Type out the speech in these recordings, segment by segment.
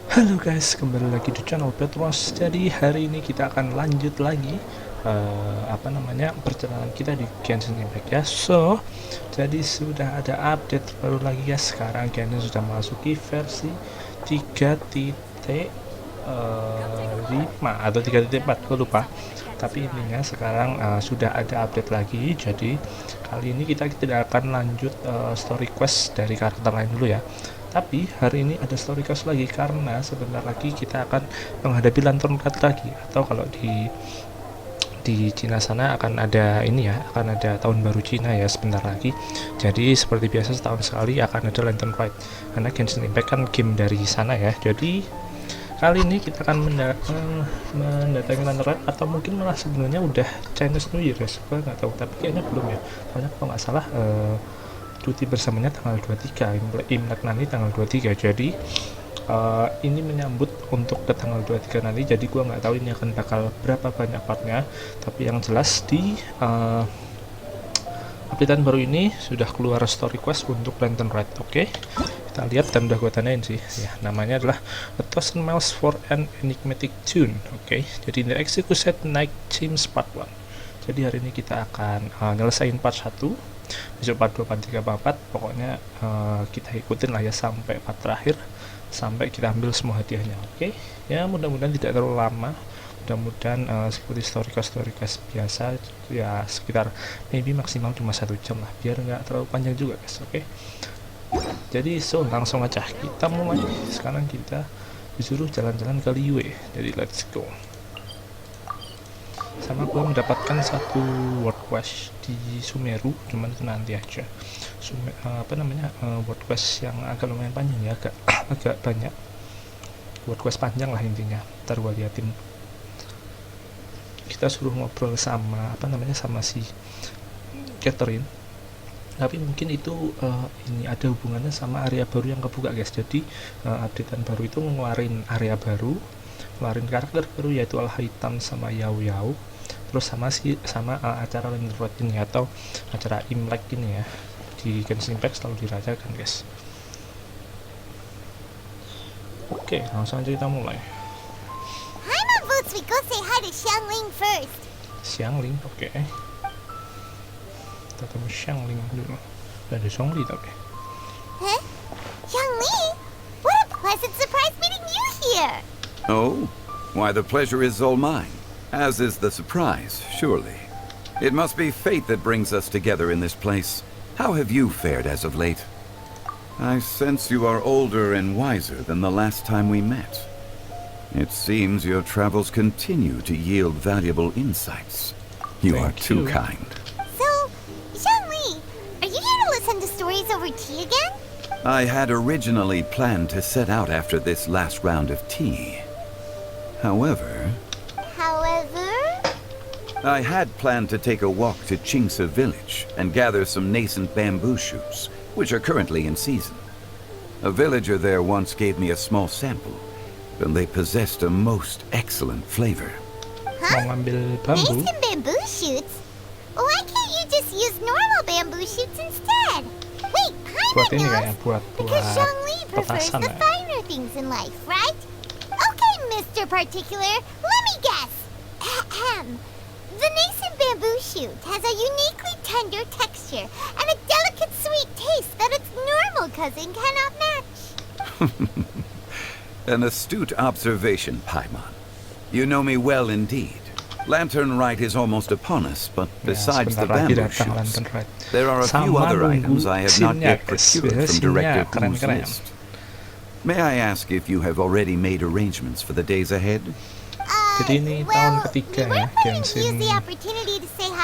Halo guys, kembali lagi di channel BadRush. Jadi hari ini kita akan lanjut lagi perjalanan kita di Genshin Impact ya. Jadi sudah ada update baru lagi ya. Sekarang Genshin sudah memasuki versi 3.5 atau 3.4, gue lupa. Tapi intinya sekarang sudah ada update lagi. Jadi kali ini kita tidak akan lanjut story quest dari karakter lain dulu ya. Tapi hari ini ada story quest lagi karena sebentar lagi kita akan menghadapi Lantern Red lagi, atau kalau di Cina sana akan ada ini ya, akan ada tahun baru Cina ya sebentar lagi. Jadi seperti biasa setahun sekali akan ada Lantern Fight karena Genshin Impact kan game dari sana ya. Jadi kali ini kita akan mendatangi Lantern Red, atau mungkin malah sebenarnya udah Chinese New Year ya, gue nggak tahu, tapi kayaknya belum ya. Soalnya kalau nggak salah cuti bersamanya tanggal 23, Imlek nanti tanggal 23. Jadi ini menyambut untuk ke tanggal 23 nanti. Jadi gua nggak tahu ini akan bakal berapa banyak partnya, tapi yang jelas di updatean baru ini sudah keluar story quest untuk Lantern Red. Oke, kita lihat dan udah gue tandain sih ya, namanya adalah A Thousand Miles for an Enigmatic Tune. Oke, jadi The Executed Night Teams Part 1. Jadi hari ini kita akan nyelesain part 1, besok part 2, part 3, part 4, pokoknya kita ikutin lah ya sampai part terakhir, sampai kita ambil semua hadiahnya. Oke, ya mudah-mudahan tidak terlalu lama, mudah-mudahan seperti story quest biasa ya, sekitar maybe maksimal cuma 1 jam lah, biar nggak terlalu panjang juga guys. Oke, jadi langsung aja kita mulai. Sekarang kita disuruh jalan-jalan ke Liyue, jadi let's go. Sama gue mendapatkan satu world quest di Sumeru, cuman itu nanti aja. World quest yang agak lumayan panjang ya, agak banyak world quest panjang lah intinya. Ntar gue liatin. Kita suruh ngobrol sama sama si Catherine, tapi mungkin itu ini ada hubungannya sama area baru yang kebuka guys. Jadi updatean baru itu ngeluarin area baru, ngeluarin karakter baru, yaitu Al Hitam sama Yao Yao, terus sama acara Lantern Red ini atau acara Imlek ini ya, di Genshin Impact selalu dirayakan guys. Oke, langsung aja kita mulai. Hi, my boots. We go say hi to Xiangling first. Xiangling, oke. Kita ketemu Xiangling dulu. Ada Zhongli tapi. Huh? Xiangling? What a pleasant surprise meeting you here. Oh, why the pleasure is all mine, as is the surprise, surely. It must be fate that brings us together in this place. How have you fared as of late? I sense you are older and wiser than the last time we met. It seems your travels continue to yield valuable insights. You are too kind. So, Xiangling, are you here to listen to stories over tea again? I had originally planned to set out after this last round of tea. However, I had planned to take a walk to Qingse village and gather some nascent bamboo shoots, which are currently in season. A villager there once gave me a small sample, and they possessed a most excellent flavor. Huh? Nascent bamboo shoots? Why can't you just use normal bamboo shoots instead? Wait, Paimon knows, because Xiangling prefers the finer things in life, right? Okay, Mr. Particular, let me guess. Ahem. The nascent bamboo shoot has a uniquely tender texture and a delicate sweet taste that its normal cousin cannot match. An astute observation, Paimon. You know me well indeed. Lantern Rite is almost upon us, but besides the bamboo shoots, there are a few other items I have not yet procured from Director Wu's list. May I ask if you have already made arrangements for the days ahead? Jadi ini tahun ketiga ya Genshin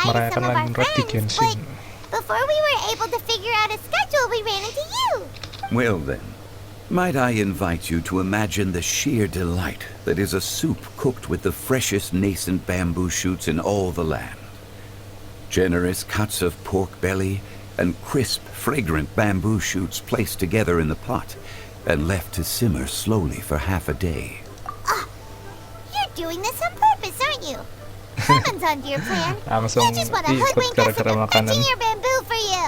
merayakan Lantern Red di Genshin. Before we were able to figure out a schedule, we ran into you. Well then, might I invite you to imagine the sheer delight that is a soup cooked with the freshest nascent bamboo shoots in all the land. Generous cuts of pork belly and crisp, fragrant bamboo shoots placed together in the pot and left to simmer slowly for half a day. You're doing this on purpose, aren't you? Paimon's onto your plan. You just want to hoodwink us into fetching your bamboo for you.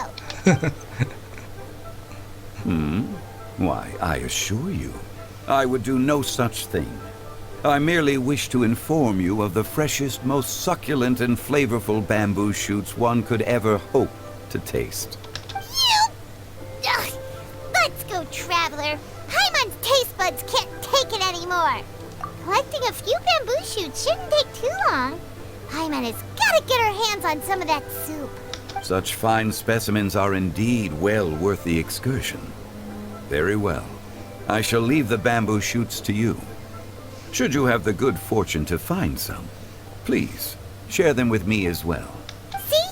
Why, I assure you, I would do no such thing. I merely wish to inform you of the freshest, most succulent and flavorful bamboo shoots one could ever hope to taste. You... Ugh. Let's go, Traveler. Paimon's taste buds can't take it anymore. Collecting a few bamboo shoots shouldn't take too long. Paimon has got to get her hands on some of that soup. Such fine specimens are indeed well worth the excursion. Very well. I shall leave the bamboo shoots to you. Should you have the good fortune to find some, please share them with me as well. See?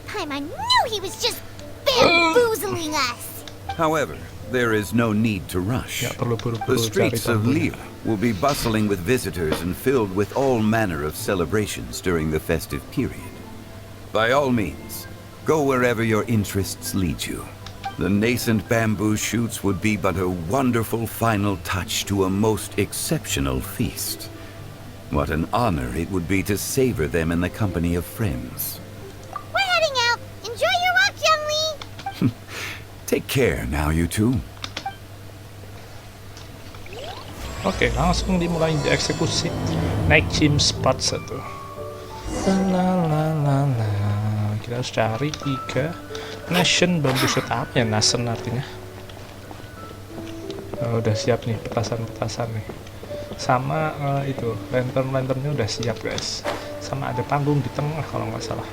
Paimon knew he was just bamboozling us. However, there is no need to rush. Nggak perlu The buru-buru cari streets of bambunya. Lille will be bustling with visitors and filled with all manner of celebrations during the festive period. By all means, go wherever your interests lead you. The nascent bamboo shoots would be but a wonderful final touch to a most exceptional feast. What an honor it would be to savor them in the company of friends. We're heading out. Enjoy your walk, young Lee. Take care now, you two. Oke, langsung dimulai dieksekusi. Naik gym spot 1. Kita harus cari 3 nation bamboo shoot. Apa ya nation artinya? Udah siap nih petasan-petasan nih. Sama itu lantern-lanternnya udah siap guys. Sama ada panggung di tengah kalau nggak salah.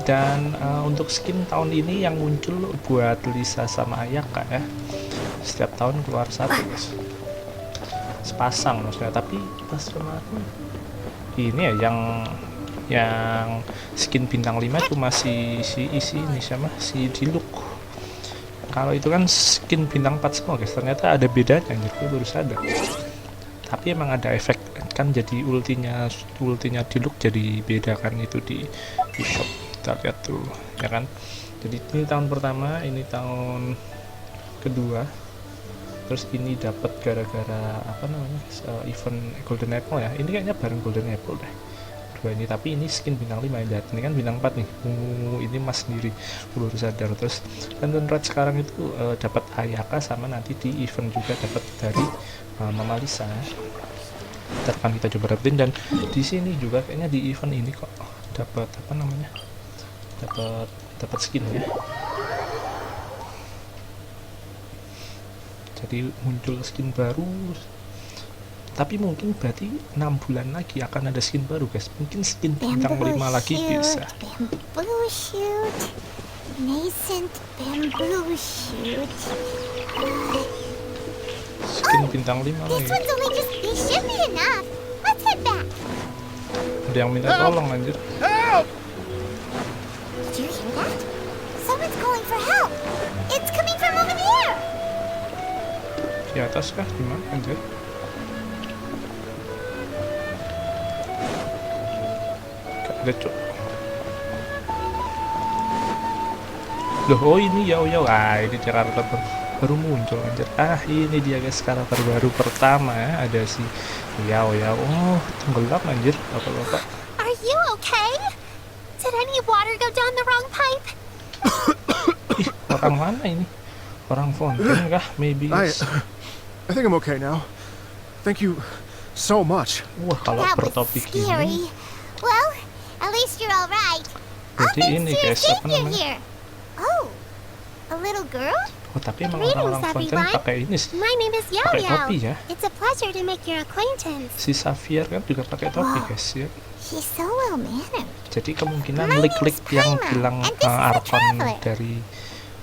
Dan untuk skin tahun ini yang muncul buat Lisa sama Ayaka ya, setiap tahun keluar 1 guys, sepasang maksudnya. Tapi pas kemarin ini ya yang skin bintang 5 cuma si ini sama si Diluc. Kalau itu kan skin bintang 4 semua guys, ternyata ada bedanya gitu, baru sadar. Tapi emang ada efek kan, jadi ultinya Diluc jadi beda kan, itu di shop. Kita lihat tuh ya kan. Jadi ini tahun pertama, ini tahun kedua, terus ini dapat gara-gara apa namanya event Golden Apple ya. Ini kayaknya bareng Golden Apple deh dua ini, tapi ini skin bintang 5 ya. Ini kan bintang 4 nih. Ini mas sendiri baru sadar. Terus Lantern Red sekarang itu dapat Ayaka, sama nanti di event juga dapat dari Mama Lisa. Ntar kan kita coba dapetin, dan di sini juga kayaknya di event ini kok dapat apa namanya, dapat skin ya. Jadi muncul skin baru, tapi mungkin berarti 6 bulan lagi akan ada skin baru guys. Mungkin skin bintang 5 lagi bisa. Bamboo shoot, nascent bamboo shoot. Skin bintang 5 This lagi. one's only just, this should be enough. Let's head back. Ada yang minta tolong anjir. Did you hear that? Someone's calling for help. It's coming from over there. Di atas kah? Gimana anjir? Gak ada cok. Loh, oh ini ya. Ini karakter baru muncul anjir. Ini dia guys, karakter baru pertama ya. Ada si Yao. Oh, tenggelam anjir. Bapak-bapak. Are you okay? Did any water go down the wrong pipe? Ih, orang mana ini? Orang fonten kah? Maybe. I think I'm okay now. Thank you so much. Wah, kalau That was bertopik scary. ini. Well, at least you're all right. I'll Jadi make ini sure guys, apa savior namanya? here. Oh, a little girl? Oh, tapi emang Greetings, orang-orang fonten everyone. pakai ini sih. My name is Pakai topi Yo-Yo. ya. It's a pleasure to make your acquaintance. Si Xavier kan juga pakai topi guys ya. She's so well mannered. Jadi kemungkinan My lik-lik name's yang Paimon, bilang and this is a Archon traveler. dari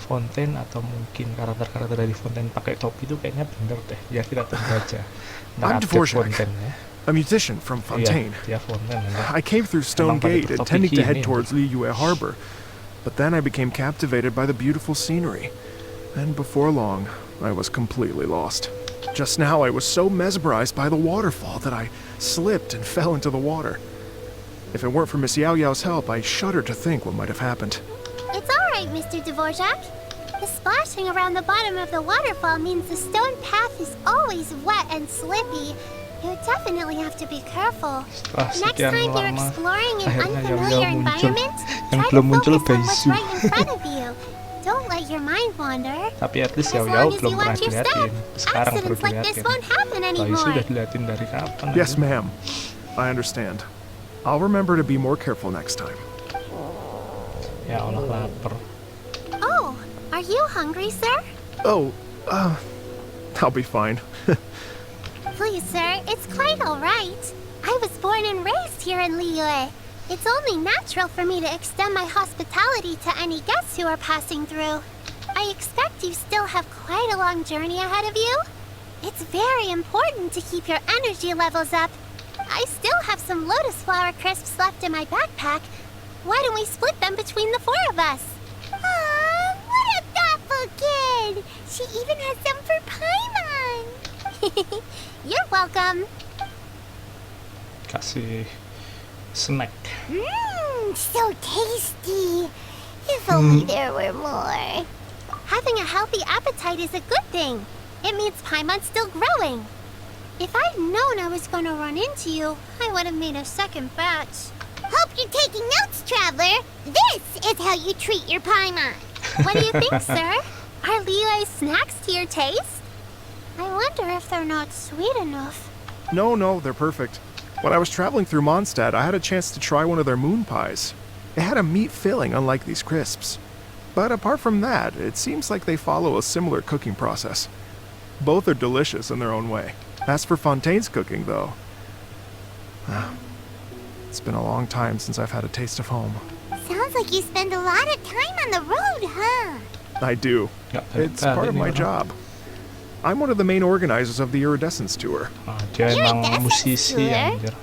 Fontaine atau mungkin karakter-karakter dari Fontaine pakai topi itu kayaknya bener deh. Ya kita tunggu aja. I'm Dvorak, Fontaine ya. a musician from Fontaine. Iya, dia Fontaine ya. I came through Stone Emang pada Gate, bertopik intending to ini. head towards Liyue Harbor, but then I became captivated by the beautiful scenery, and before long, I was completely lost. Just now, I was so mesmerized by the waterfall that I slipped and fell into the water. If it weren't for Miss Yao Yao's help, I shudder to think what might have happened. It's all right, Mr. Dvorak. The splashing around the bottom of the waterfall means the stone path is always wet and slippy, You definitely have to be careful. Setelah Next sekian time you're lama, exploring an akhirnya unfamiliar Yao-Yao muncul. environment, Yang try belum to muncul focus on what's Baisu. right in front of you. Don't let your mind wander. Tapi at least As Yao-Yao long as belum you pernah watch your step, diliatin. Sekarang baru accidents like this diliatin. won't happen Baisu anymore. udah diliatin dari kapan? Yes, aja? ma'am. I understand. I'll remember to be more careful next time. Ya Allah, lapar. Oh, are you hungry, sir? Oh, I'll be fine. Please, sir, it's quite all right. I was born and raised here in Liyue. It's only natural for me to extend my hospitality to any guests who are passing through. I expect you still have quite a long journey ahead of you. It's very important to keep your energy levels up. I still have some lotus flower crisps left in my backpack. Why don't we split them between the four of us? Aw, what a thoughtful kid! She even has some for Paimon! You're welcome. Kasih snack. Mmm, so tasty. If only there were more. Having a healthy appetite is a good thing. It means Paimon's still growing. If I'd known I was going to run into you, I would have made a second batch. Hope you're taking notes, traveler. This is how you treat your Paimon. What do you think, sir? Are Liyue's snacks to your taste? I wonder if they're not sweet enough. No, they're perfect. When I was traveling through Mondstadt, I had a chance to try one of their moon pies. It had a meat filling, unlike these crisps. But apart from that, it seems like they follow a similar cooking process. Both are delicious in their own way. As for Fontaine's cooking, though, it's been a long time since I've had a taste of home. Sounds like you spend a lot of time on the road, huh? I do. Nggak It's balik part of ini my orang. job. I'm one of the main organizers of the Iridescence Tour. Ah, dia emang Iridescence musisi tour? anjir.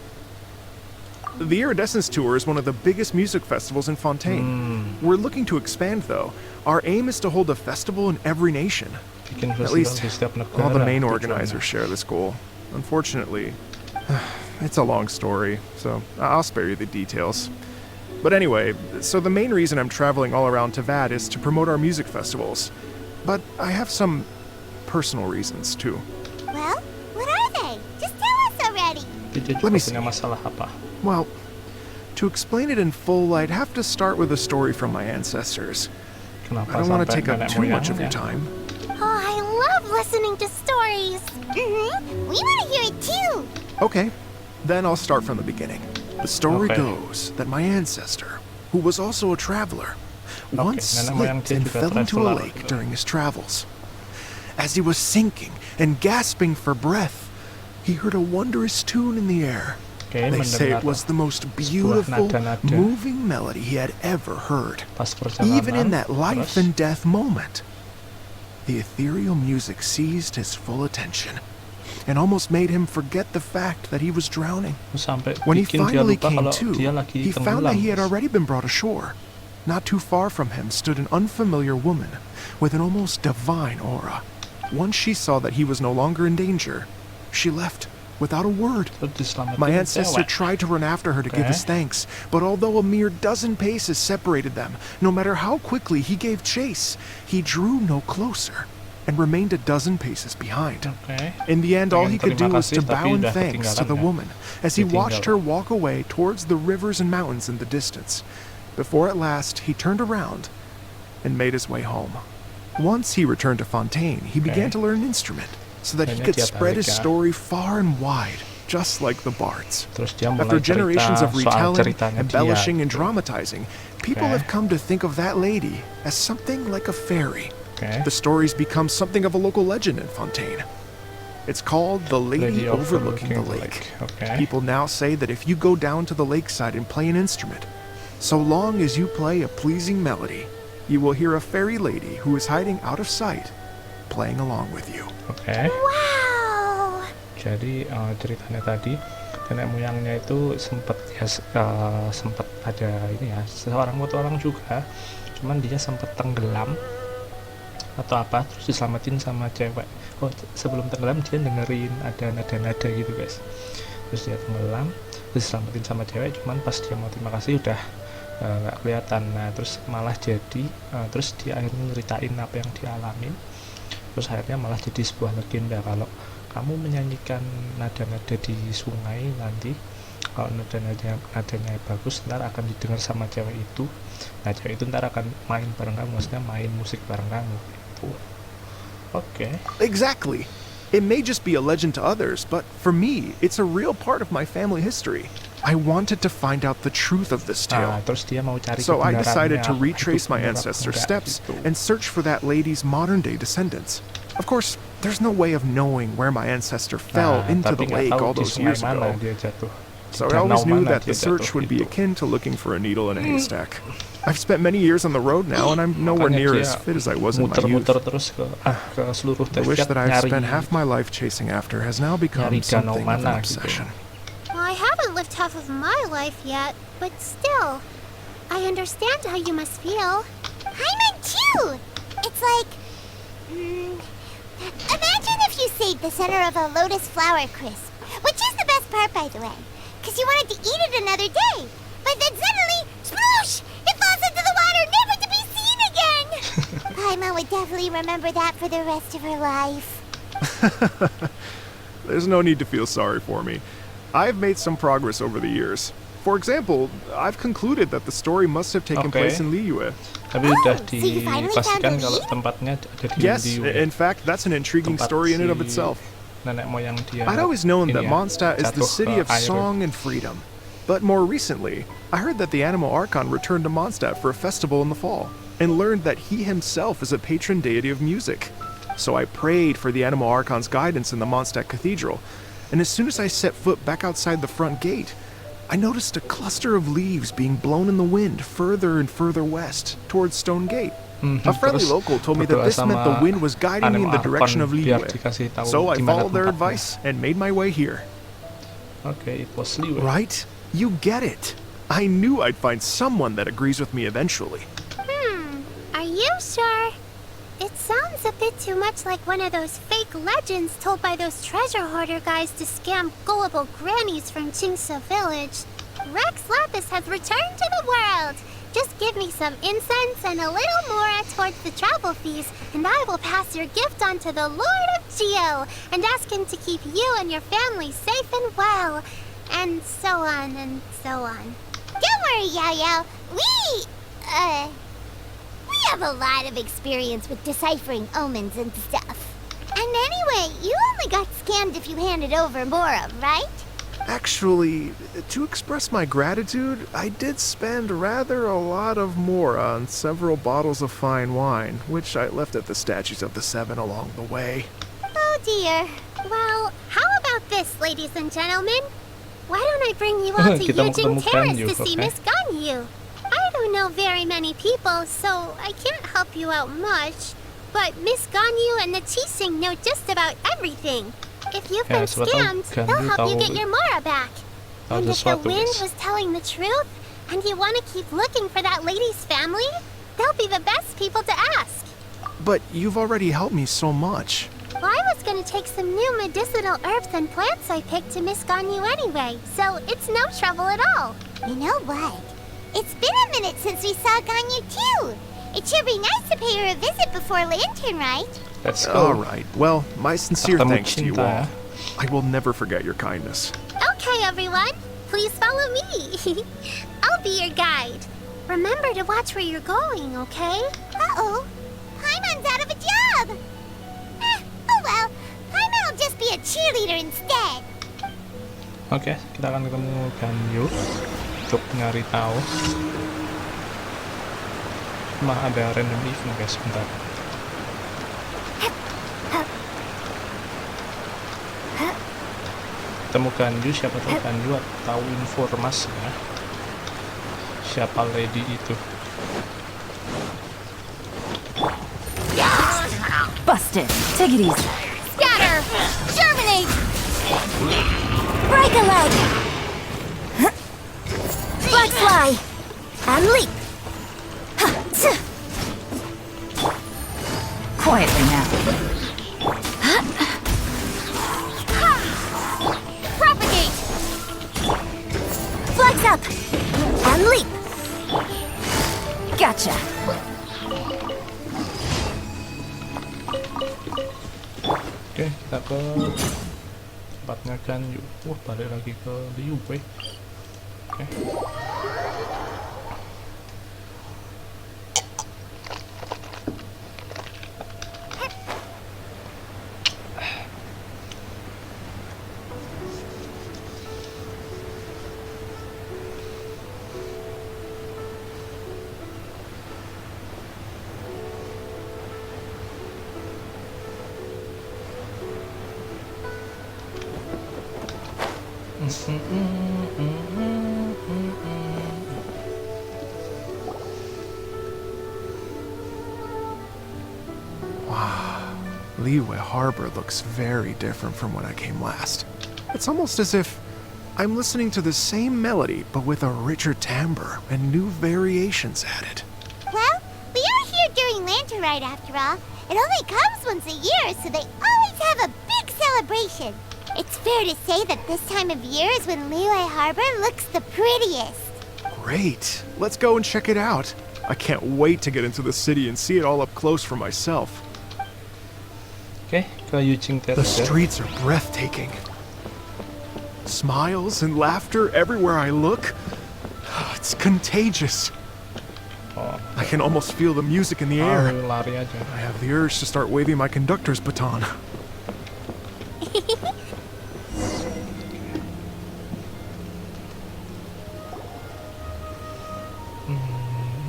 The Iridescence Tour is one of the biggest music festivals in Fontaine. We're looking to expand, though. Our aim is to hold a festival in every nation. Bikin At festival least di setiap negara. all the main tujuannya. organizers share this goal. Unfortunately, it's a long story, so I'll spare you the details. But anyway, so the main reason I'm traveling all around Tavad is to promote our music festivals. But I have some personal reasons, too. Well, what are they? Just tell us already. Dia Let me juga punya see. masalah apa? Well, to explain it in full, I'd have to start with a story from my ancestors. Kenapa I don't want to sampai take up nenek too much of moyangnya? your time. Oh, I love listening to stories. We want to hear it too. Okay, then I'll start from the beginning. The story Okay. goes that my ancestor, who was also a traveler, once nenek moyang slipped dia and juga fell into a traveler. lake during his travels. As he was sinking and gasping for breath, he heard a wondrous tune in the air. Oke, They say mendengar it was the most beautiful, nada-nada. moving melody he had ever heard. pas perjalanan. Even in that life terus, and death moment, the ethereal music seized his full attention and almost made him forget the fact that he was drowning. sampai When he bikin dia finally lupa came kalau to, dia lagi he found tenggelam. that he had already been brought ashore. Not too far from him stood an unfamiliar woman with an almost divine aura. Once she saw that he was no longer in danger, she left without a word. Terus diselamatin My ancestor cewek. tried to run after her to give Okay. his thanks, but although a mere dozen paces separated them, no matter how quickly he gave chase, he drew no closer and remained a dozen paces behind. Oke. In the end, all he could do Pengen was to terima kasih, bow tapi in udah thanks to the ketinggalan ya. woman as he watched her Ditinggal. walk away towards the rivers and mountains in the distance, before at last he turned around and made his way home. Once he returned to Fontaine, he began Okay. to learn an instrument so that he Akhirnya could dia spread balik his ya. story far and wide, just like the bards. Terus dia mulai After generations cerita of soal retelling, ceritanya embellishing, dia. and dramatizing, people Okay. have come to think of that lady as something like a fairy. Oke. The story's become something of a local legend in Fontaine. It's called the Lady Overlooking the Lake. Oke. People now say that if you go down to the lakeside and play an instrument, so long as you play a pleasing melody, you will hear a fairy lady who is hiding out of sight, playing along with you. Oke. Wow. Jadi ceritanya tadi nenek moyangnya itu sempat sempat ada ini ya, seorang petualang juga, cuman dia sempat tenggelam atau apa, terus diselamatin sama cewek. Oh, sebelum tenggelam dia dengerin ada nada-nada gitu guys, terus dia tenggelam, terus diselamatin sama cewek, cuman pas dia mau terima kasih udah nggak kelihatan. Nah terus malah jadi terus dia akhirnya nyeritain apa yang dialamin. Terus akhirnya malah jadi sebuah legenda kalau kamu menyanyikan nada-nada di sungai, nanti kalau nadanya bagus ntar akan didengar sama cewek itu. Nah cewek itu ntar akan main bareng kamu, maksudnya main musik bareng kamu gitu. Oke. Exactly. It may just be a legend to others, but for me, it's a real part of my family history. I wanted to find out the truth of this tale. Terus dia mau cari So I decided to kebenarannya, retrace my itu benar apa ancestors' enggak steps gitu. and search for that lady's modern-day descendants. Of course, there's no way of knowing where my ancestor fell into the tapi nggak lake tahu all di those sungai years mana ago. dia jatuh. Di So I always danau knew mana that dia the search jatuh would be gitu. akin to looking for a needle in a haystack. I've spent many years on the road now, and I'm nowhere Makanya near dia as fit as I was in my youth. muter-muter terus ke seluruh The wish desert that I've nyari spent half my life chasing after has now become nyari danau something of an mana gitu. obsession. Well, I haven't lived half of my life yet, but still, I understand how you must feel. Paimon too! It's like... imagine if you saved the center of a lotus flower crisp, which is the best part, by the way, because you wanted to eat it another day. But then suddenly, sploosh! It falls into the water, never to be seen again! Paimon would definitely remember that for the rest of her life. There's no need to feel sorry for me. I've made some progress over the years. For example, I've concluded that the story must have taken Okay. place in Liyue. Tapi udah so you finally dipastikan found the kalau lead? tempatnya ada di Yes, Liyue. in fact, that's an intriguing Tempat story in and of si itself. nenek moyang dia I'd always known ini that ya, Mondstadt is the jatuh city ke of air. song and freedom. But more recently, I heard that the Animal Archon returned to Mondstadt for a festival in the fall, and learned that he himself is a patron deity of music. So I prayed for the Animal Archon's guidance in the Mondstadt Cathedral, and as soon as I set foot back outside the front gate, I noticed a cluster of leaves being blown in the wind further and further west, towards Stone Gate. A friendly Terus local told me that berdoa this meant the sama wind was guiding me in the Animal direction Archon of biar Liyue. dikasih tahu So I di mana followed their tempatnya. advice and made my way here. Okay, it was Liyue. Right? You get it. I knew I'd find someone that agrees with me eventually. Are you sure? It sounds a bit too much like one of those fake legends told by those treasure hoarder guys to scam gullible grannies from Chingsa Village. Rex Lapis has returned to the world. Just give me some incense and a little more towards the travel fees, and I will pass your gift on to the Lord of Geo and ask him to keep you and your family safe and well. And so on and so on. Don't worry, Yao Yao. We have a lot of experience with deciphering omens and stuff. And anyway, you only got scammed if you handed over Mora, right? Actually, to express my gratitude, I did spend rather a lot of more on several bottles of fine wine, which I left at the statues of the Seven along the way. Oh dear. Well, how about this, ladies and gentlemen? Why don't I bring you all to Kita mau Yujing ketemu Terrace Ganyu, to see okay? Miss Ganyu? I don't know very many people, so I can't help you out much. But Miss Ganyu and the Chising know just about everything. If you've Ya, been siapa tahu scammed, they'll Ganyu help you tahu- get your Mora back. tahu And if the sesuatu, wind guys. was telling the truth, and you want to keep looking for that lady's family, they'll be the best people to ask. But you've already helped me so much. Well, I was gonna take some new medicinal herbs and plants I picked to Miss Ganyu anyway, so it's no trouble at all. You know what? It's been a minute since we saw Ganyu too. It should be nice to pay her a visit before Lantern, right? Let's go. All right. Well, my sincere Ketemu thanks to you cinta, all. ya. I will never forget your kindness. Okay, everyone, please follow me. I'll be your guide. Remember to watch where you're going, okay? Uh-oh. Paimon's out of a job. Oh well. Paimon will just be a cheerleader instead. Oke, kita akan ketemu Ganyu untuk nyari tahu. Mah ada random event guys, bentar. Ketemu Ganyu, siapa tahu Ganyu tahu informasinya. Siapa lady itu? Busted. Take it easy. Scatter! Germinate! Break a leg. Black fly. And leap. Quietly now. Propagate! Flex up. And leap. Gotcha. kita ke tempatnya Ganyu. Wah, balik lagi ke Liu Wei. Oke. Wow, Liyue Harbor looks very different from when I came last. It's almost as if I'm listening to the same melody, but with a richer timbre and new variations added. Well, we are here during Lantern Rite after all. It only comes once a year, so they always have a big celebration. It's fair to say that this time of year is when Liyue Harbor looks the prettiest. Great, let's go and check it out. I can't wait to get into the city and see it all up close for myself. Oke, ke Yujing The Terrace ya. streets are breathtaking. Smiles and laughter everywhere I look. It's contagious. Oh, I can almost feel the music in the air. lari aja. I have the urge to start waving my conductor's baton.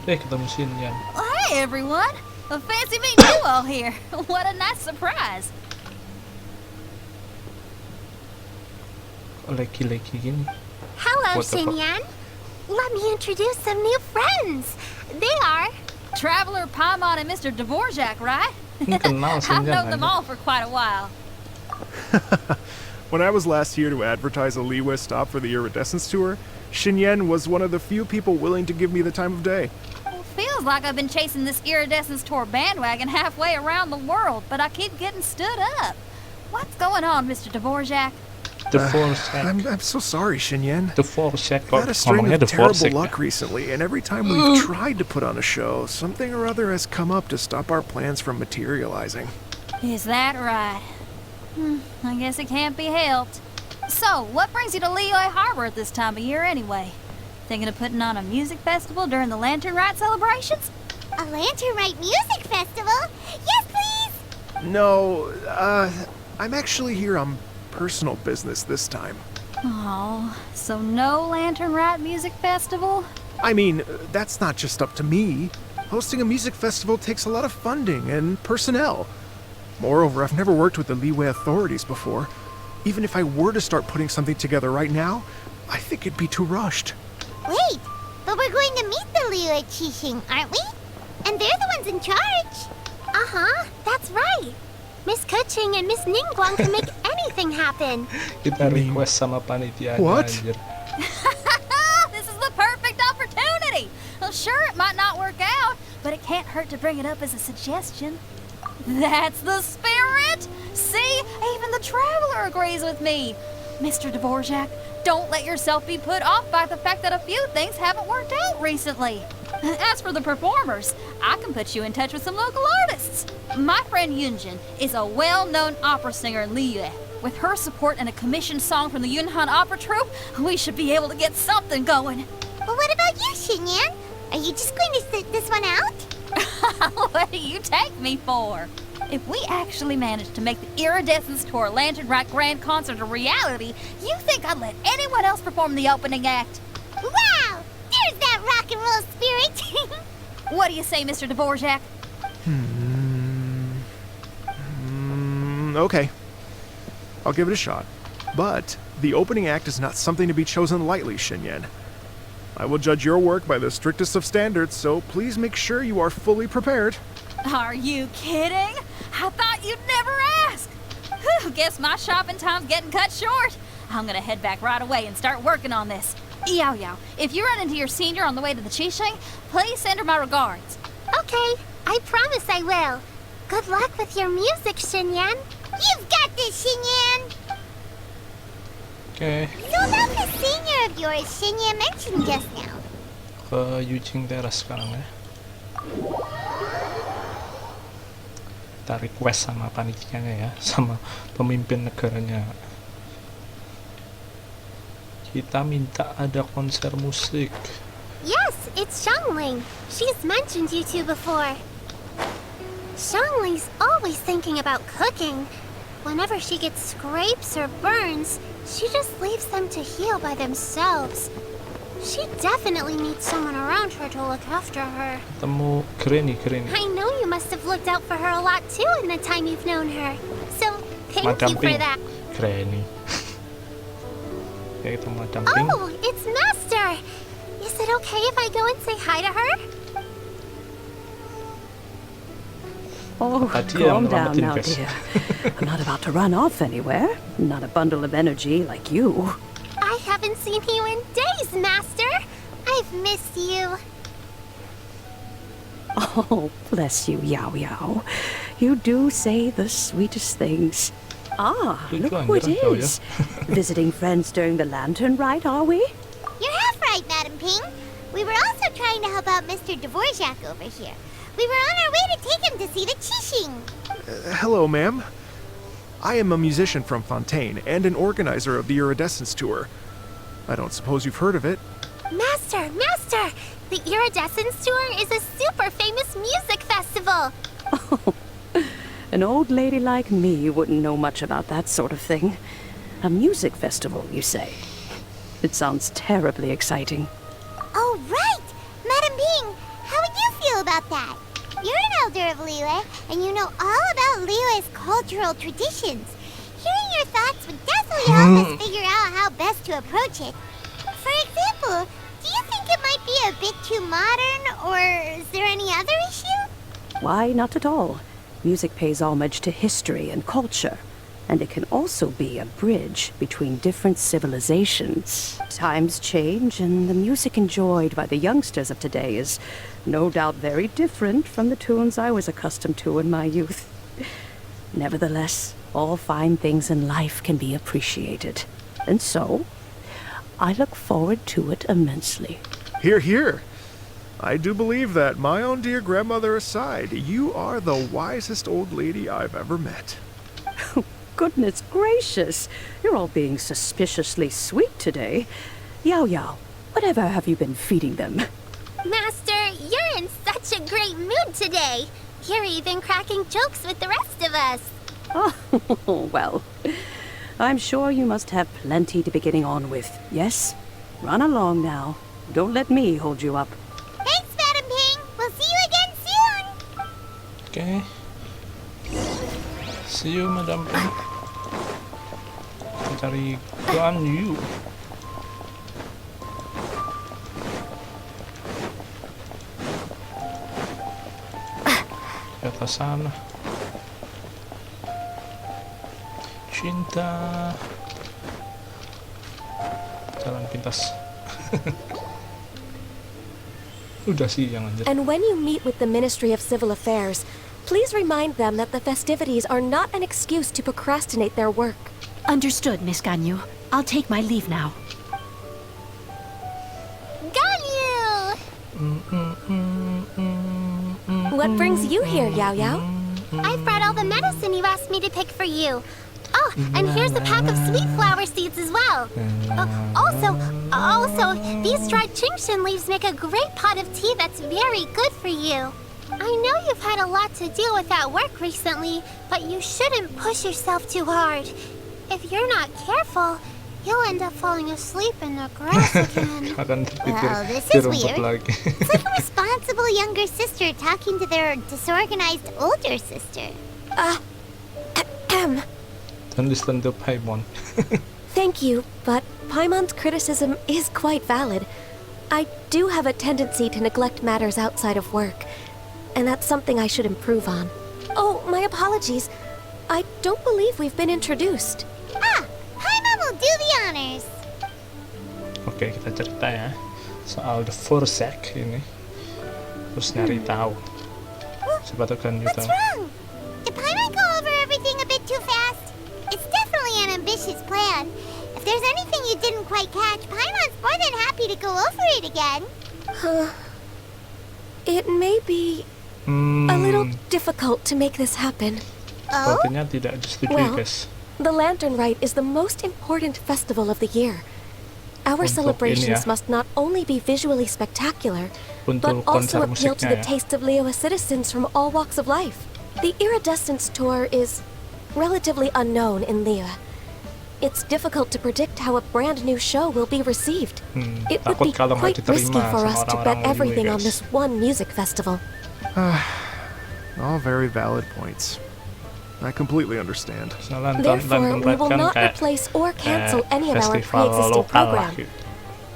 Ketemu Shin Yan. Well, hey, everyone. Well, fancy meeting you all here. What a nice surprise. Leki-leki gini. Hello, What the fuck? Xinyan. Let me introduce some new friends. They are... Traveler, Paimon, and Mr. Dvorak, right? Ini kenal Shin I've known Yan them aja. all for quite a while. When I was last here to advertise a Liyue stop for the Iridescence Tour, Xinyan was one of the few people willing to give me the time of day. Well, feels like I've been chasing this Iridescence Tour bandwagon halfway around the world, but I keep getting stood up. What's going on, Mr. Dvorak? The Forsec. I'm so sorry, Xinyan. The Forsec. I've Kok had a string ngomongnya of The terrible Forsec ya? luck recently, and every time we've tried to put on a show, something or other has come up to stop our plans from materializing. Is that right? I guess it can't be helped. So, what brings you to Liyue Harbor at this time of year anyway? Thinking of putting on a music festival during the Lantern Rite celebrations? A Lantern Rite music festival? Yes, please! No, I'm actually here on personal business this time. Oh, so no Lantern Rite music festival? I mean, that's not just up to me. Hosting a music festival takes a lot of funding and personnel. Moreover, I've never worked with the Liyue authorities before. Even if I were to start putting something together right now, I think it'd be too rushed. Wait, but we're going to meet the Liyue Qixing, aren't we? And they're the ones in charge. Uh-huh, that's right. Miss Kuching and Miss Ningguang can make anything happen. Kita request sama panitianya. What? Anjir. This is the perfect opportunity! Well, sure, it might not work out, but it can't hurt to bring it up as a suggestion. That's the spirit! See, even the Traveler agrees with me. Mr. Dvorak, don't let yourself be put off by the fact that a few things haven't worked out recently. As for the performers, I can put you in touch with some local artists. My friend Yunjin is a well-known opera singer in Liyue. With her support and a commissioned song from the Yunhan Opera Troupe, we should be able to get something going. Well, what about you, Xinyan? Are you just going to sit this one out? What do you take me for? If we actually manage to make the Iridescence Tour Lantern Rite Grand Concert a reality, you think I'd let anyone else perform the opening act? Wow! There's that rock and roll spirit! What do you say, Mr. Dvorak? Okay. I'll give it a shot. But the opening act is not something to be chosen lightly, Xinyan. I will judge your work by the strictest of standards, so please make sure you are fully prepared. Are you kidding? I thought you'd never ask. Whew, guess my shopping time's getting cut short. I'm gonna head back right away and start working on this. Yao Yao, if you run into your senior on the way to the Qixing, please send her my regards. Okay, I promise I will. Good luck with your music, Xinyan. You've got this, Xinyan! Oke, So about the senior of yours Xinyan mentioned just now. ke Yujing Terrace sekarang ya. kita request sama panitianya ya, sama pemimpin negaranya. Kita minta ada konser musik. Yes, it's Xiangling. She's mentioned you two before. Xiangling's always thinking about cooking. Whenever she gets scrapes or burns, she just leaves them to heal by themselves. She definitely needs someone around her to look after her. Ketemu Granny. I know you must have looked out for her a lot too in the time you've known her. So, thank Madam you for Ping. that. Granny. Ya, kita Madam Ping. Oh, it's Master! Is it okay if I go and say hi to her? Oh, Tadi yang calm down nyelamatin, now, guys. dear. I'm not about to run off anywhere. Not a bundle of energy like you. I haven't seen you in days, Master! I've missed you. Oh, bless you, Yao Yao. You do say the sweetest things. Ah, Lucu look who it anjir, Yao Yao. is. Visiting friends during the lantern rite, are we? You're half right, Madam Ping. We were also trying to help out Mr. Dvorak over here. We were on our way to take him to see the Qixing. Hello, ma'am. I am a musician from Fontaine and an organizer of the Iridescence Tour. I don't suppose you've heard of it. Master! The Iridescence Tour is a super famous music festival. An old lady like me wouldn't know much about that sort of thing. A music festival, you say? It sounds terribly exciting. Oh, right! Madam Ping, how would you feel about that? You're an elder of Liyue, and you know all about Liyue's cultural traditions. Hearing your thoughts would definitely help us figure out how best to approach it. For example, do you think it might be a bit too modern, or is there any other issue? Why, not at all. Music pays homage to history and culture, and it can also be a bridge between different civilizations. Times change, and the music enjoyed by the youngsters of today is no doubt very different from the tunes I was accustomed to in my youth. Nevertheless, all fine things in life can be appreciated. And so, I look forward to it immensely. Hear, hear. I do believe that, my own dear grandmother aside, you are the wisest old lady I've ever met. Goodness gracious, you're all being suspiciously sweet today. Yao Yao, whatever have you been feeding them? Master, you're in such a great mood today. You're even cracking jokes with the rest of us. Oh, well, I'm sure you must have plenty to be getting on with. Yes? Run along now. Don't let me hold you up. Thanks, Madam Ping. We'll see you again soon. Okay. See you, Madam Ping. Kita cari Guan Yu. Di atas sana. Cinta. Jalan pintas. Udah siang anjir. And when you meet with the Ministry of Civil Affairs, please remind them that the festivities are not an excuse to procrastinate their work. Understood, Miss Ganyu. I'll take my leave now. Ganyu! What brings you here, Yao Yao? I've brought all the medicine you asked me to pick for you. Oh, and here's a pack of sweet flower seeds as well. Also, these dried Genshin leaves make a great pot of tea that's very good for you. I know you've had a lot to deal with at work recently, but you shouldn't push yourself too hard. If you're not careful, you'll end up falling asleep in the grass again. Akan tertidur Well, this di is rumput weird. lagi. It's like a responsible younger sister talking to their disorganized older sister. Don't listen to Paimon. Thank you, but Paimon's criticism is quite valid. I do have a tendency to neglect matters outside of work, and that's something I should improve on. Oh, my apologies. I don't believe we've been introduced. Paimon will do the honors. Oke, kita cerita ya soal The Forsake ini. Terus nyari tahu. Siapa tuh kan What's tahu. wrong? Did Paimon go over everything a bit too fast? It's definitely an ambitious plan. If there's anything you didn't quite catch, Paimon's more than happy to go over it again. It may be A little difficult to make this happen. Sepertinya tidak disetujui, Well, guys. the Lantern Rite is the most important festival of the year. Our Untuk celebrations ini ya. must not only be visually spectacular, Untuk but also konser appeal to musiknya the ya. tastes of Liyue citizens from all walks of life. The Iridescence Tour is relatively unknown in Liyue. It's difficult to predict how a brand new show will be received. It would takut be kalau nggak quite risky diterima for sama us to orang-orang bet everything Liyue, on guys. this one music festival. All very valid points. I completely understand. Therefore, we will not kayak replace or cancel any of our festival pre-existing lokal lah program. gitu.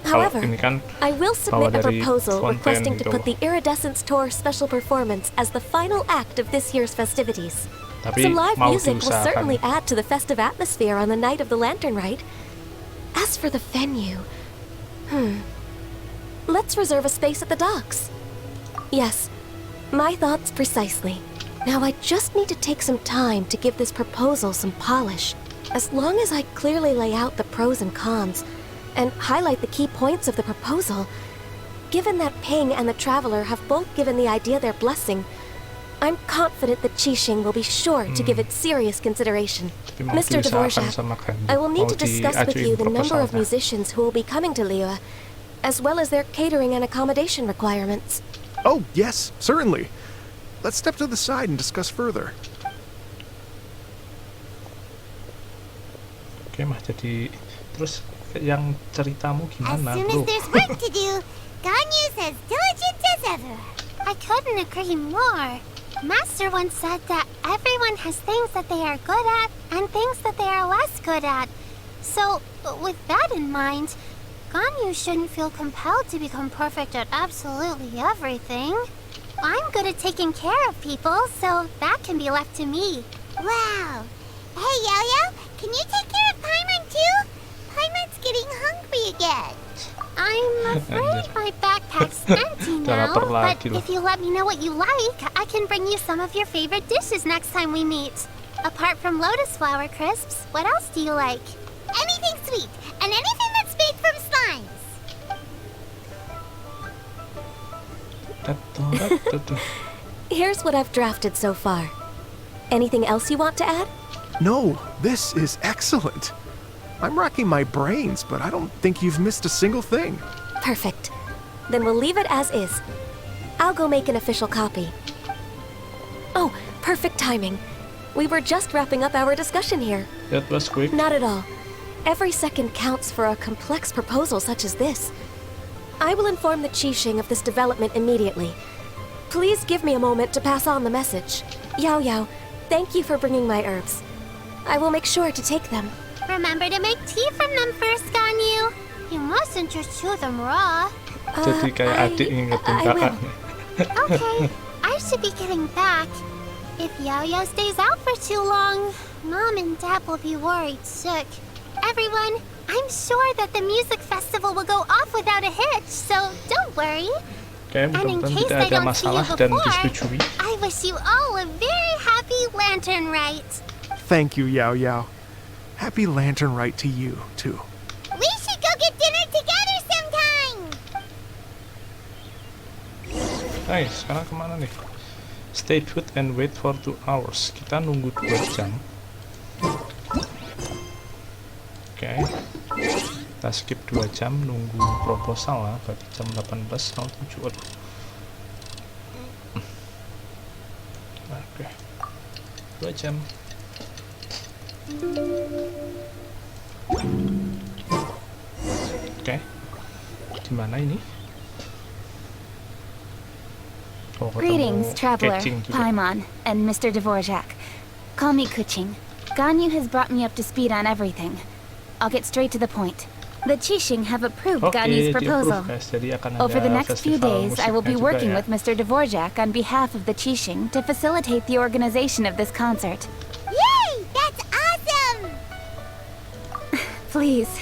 Kalau However, ini kan I will submit a dari proposal konten requesting to gitu. put the Iridescence Tour special performance as the final act of this year's festivities. Tapi Some live mau music will diusahakan. certainly add to the festive atmosphere on the night of the Lantern Rite. As for the venue, let's reserve a space at the docks. Yes, my thoughts precisely. Now I just need to take some time to give this proposal some polish. As long as I clearly lay out the pros and cons, and highlight the key points of the proposal, given that Ping and the Traveler have both given the idea their blessing, I'm confident that Qixing will be sure to give it serious consideration. Tapi mau Mr. diusahakan Dvorak, sama Gandhi. I will need Mau to discuss with diajuin you the number of proposalnya. musicians who will be coming to Liyue, as well as their catering and accommodation requirements. Oh, yes, certainly. Let's step to the side and discuss further. Oke mah, jadi terus yang ceritamu As gimana, soon bro? as there's work to do, Ganyu's as diligent as ever. I couldn't agree more. Master once said that everyone has things that they are good at and things that they are less good at. So, with that in mind, Ganyu shouldn't feel compelled to become perfect at absolutely everything. I'm good at taking care of people, so that can be left to me. Wow. Hey, Yo-Yo, can you take care of Paimon too? Paimon's getting hungry again. I'm afraid my backpack's empty Udah now, lapar but lagi loh. if you let me know what you like, I can bring you some of your favorite dishes next time we meet. Apart from lotus flower crisps, what else do you like? Anything sweet, and anything that's made from slimes. Here's what I've drafted so far. Anything else you want to add? No, this is excellent. I'm racking my brains, but I don't think you've missed a single thing. Perfect. Then we'll leave it as is. I'll go make an official copy. Oh, perfect timing. We were just wrapping up our discussion here. That was quick. Not at all. Every second counts for a complex proposal such as this. I will inform the Qixing of this development immediately. Please give me a moment to pass on the message. Yao Yao, thank you for bringing my herbs. I will make sure to take them. Remember to make tea from them first, Ganyu. You mustn't just chew them raw. Jadi kayak adik ngingetin I will. kakaknya. Okay, I should be getting back. If Yo-Yo stays out for too long, Mom and Dad will be worried sick. Everyone, I'm sure that the music festival will go off without a hitch, so don't worry. Oke, And in mudah-mudahan case tidak I ada don't see you masalah dan before, disetujui. I wish you all a very happy Lantern Rite. Thank you, Yao Yao. Happy Lantern Rite to you, too. We should go get dinner together sometime. Hai, sekarang kemana nih? Stay put and wait for 2 hours. Kita nunggu 2 jam. Oke. Kita skip 2 jam nunggu proposal lah. Berarti jam 18.07. Aduh. Oke. 2 jam. Oke. Di mana ini? Oh, ketemu Greetings, traveler, Keqing juga. Paimon, and Mr. Dvorak. Call me Kuching. Ganyu has brought me up to speed on everything. I'll get straight to the point. The Qixing have approved Oke, Ganyu's proposal. di-approve, guys. Jadi akan Over the ada next few festival days, I will be musiknya juga working ya. with Mr. Dvorak on behalf of the Qixing to facilitate the organization of this concert. Yay! That's awesome! Please,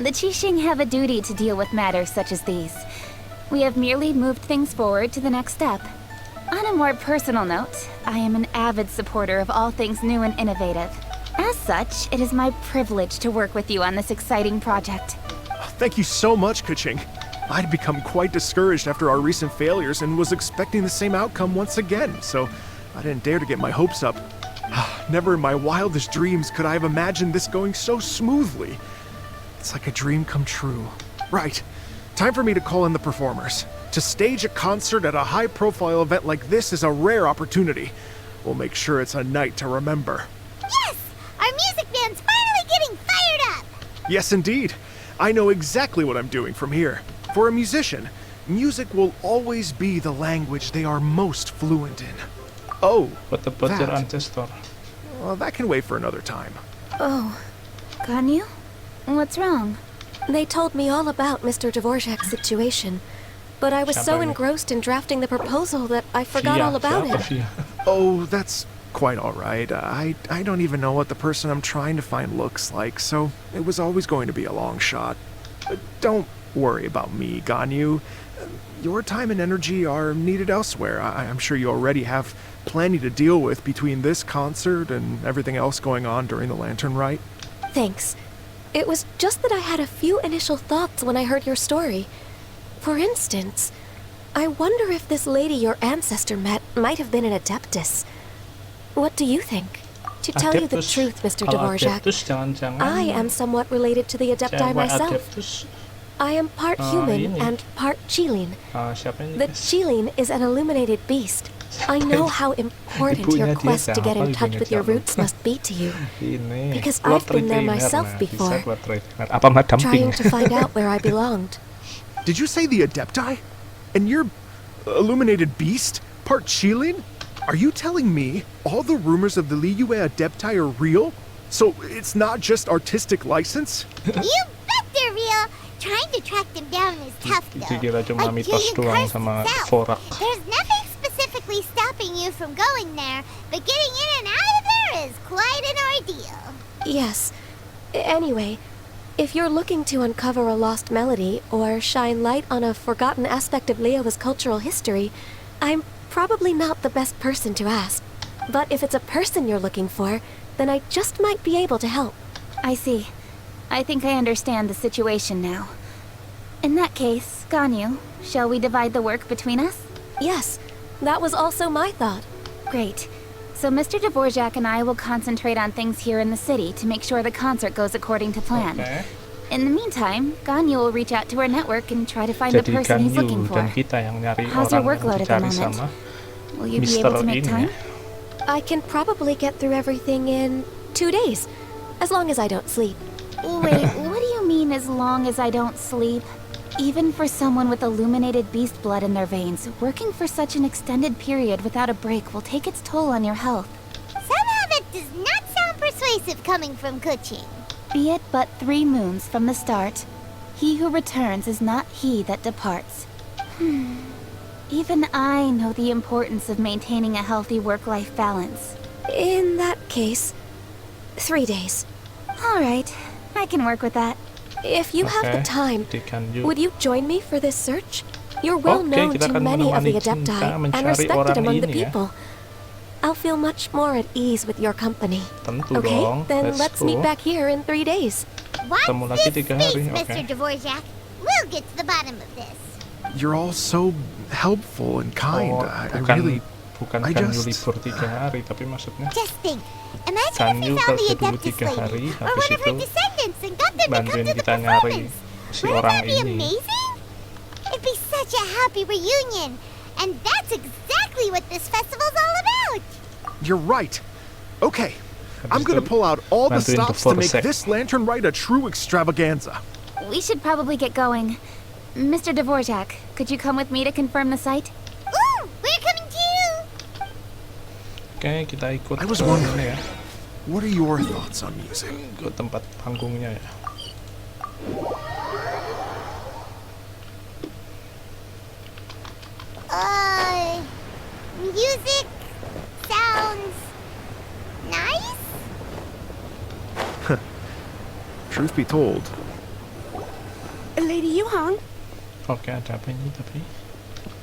the Qixing have a duty to deal with matters such as these. We have merely moved things forward to the next step. On a more personal note, I am an avid supporter of all things new and innovative. As such, it is my privilege to work with you on this exciting project. Thank you so much, Kuching. I'd become quite discouraged after our recent failures and was expecting the same outcome once again, so I didn't dare to get my hopes up. Never in my wildest dreams could I have imagined this going so smoothly. It's like a dream come true. Right. Time for me to call in the performers. To stage a concert at a high-profile event like this is a rare opportunity. We'll make sure it's a night to remember. Yes! Our music band's finally getting fired up! Yes, indeed. I know exactly what I'm doing from here. For a musician, music will always be the language they are most fluent in. Oh, What about your that. ancestor? Well, that can wait for another time. Oh, Ganyu? What's wrong? They told me all about Mr. Dvorak's situation, but I was so Siapa ini? engrossed in drafting the proposal that I forgot all about Siapa it. Via? Oh, that's quite all right. I don't even know what the person I'm trying to find looks like, so it was always going to be a long shot. Don't worry about me, Ganyu. Your time and energy are needed elsewhere. I'm sure you already have plenty to deal with between this concert and everything else going on during the Lantern Rite. Thanks. It was just that I had a few initial thoughts when I heard your story. For instance, I wonder if this lady your ancestor met might have been an Adeptus. What do you think? To tell you the Adeptus. truth, Mr. Kalau Dvorak, Adeptus jangan-jangan I am somewhat related to the Adepti cewek myself. Adeptus. I am part human ini. and part Qilin. Siapa ini? The Qilin is an illuminated beast. I know how important Ibunya your dia quest to get siapa? in touch Ibunya with your siapa? roots must be to you. Ini. Because Plot I've been there retainer. myself Nah, before. Bisa plot retainer. Apa Madam Trying Pink? to find out where I belonged. Did you say the Adepti? And you're illuminated beast? Part Qilin? Are you telling me all the rumors of the Liyue Adepti are real? So it's not just artistic license? You bet they're real! Trying to track them down is tough, though. Dikira cuma Like mitos Julian doang Carson sama himself. Dvorak. There's nothing specifically stopping you from going there, but getting in and out of there is quite an ordeal. Yes. Anyway, if you're looking to uncover a lost melody or shine light on a forgotten aspect of Liyue's cultural history, I'm probably not the best person to ask. But if it's a person you're looking for, then I just might be able to help. I see. I think I understand the situation now. In that case, Ganyu, shall we divide the work between us? Yes, that was also my thought. Great. So Mr. Dvorak and I will concentrate on things here in the city to make sure the concert goes according to plan. Oke. In the meantime, Ganyu will reach out to her network and try to find the Jadi person he's looking Ganyu dan for. kita yang nyari How's your orang workload yang at the dicari moment? sama Will you be Mr. able to make ini time? ya. I can probably get through everything in 2 days, as long as I don't sleep. Wait, what do you mean as long as I don't sleep? Even for someone with illuminated beast blood in their veins, working for such an extended period without a break will take its toll on your health. Somehow that does not sound persuasive coming from Kuching. Be it but 3 moons from the start, he who returns is not he that departs. Even I know the importance of maintaining a healthy work-life balance. In that case, 3 days. All right, I can work with that. If you have the Oke, time, di Ganyu. would you join me for this search? You're well Oke, known kita to akan many of the menemani Adepti Cinta and mencari respected orang among the ini ya. people. I'll feel much more at ease with your company. Tentu Okay, dong. then let's go. meet back here in 3 days. Watch Ketemu lagi this 3 hari, space, Mr. oke. Dvorak. We'll get to the bottom of this. You're all so helpful and kind. Oh, I bukan really... bukan I Ganyu just- libur 3 hari, tapi maksudnya Just think. Imagine Ganyu if we found the kerja dulu Adeptus 3 hari, lady, or habis one of her itu descendants, and got them to come bantuin to the kita nyari performance. si Wouldn't orang that be ini. amazing? It'd be such a happy reunion, and that's exactly what this festival's all about. You're right. Okay, Habis I'm gonna itu pull out all the bantuin stops to make Dvorak. this Lantern Rite a true extravaganza. We should probably get going. Mr. Dvorak, could you come with me to confirm the site? Ooh, we're coming to you. Oke, kita ikut I was ke wondering. ini ya, What are your thoughts on music? ke tempat panggungnya ya. Music sounds nice? Truth be told, Lady Yuhang? Oke, ada apa ini tapi?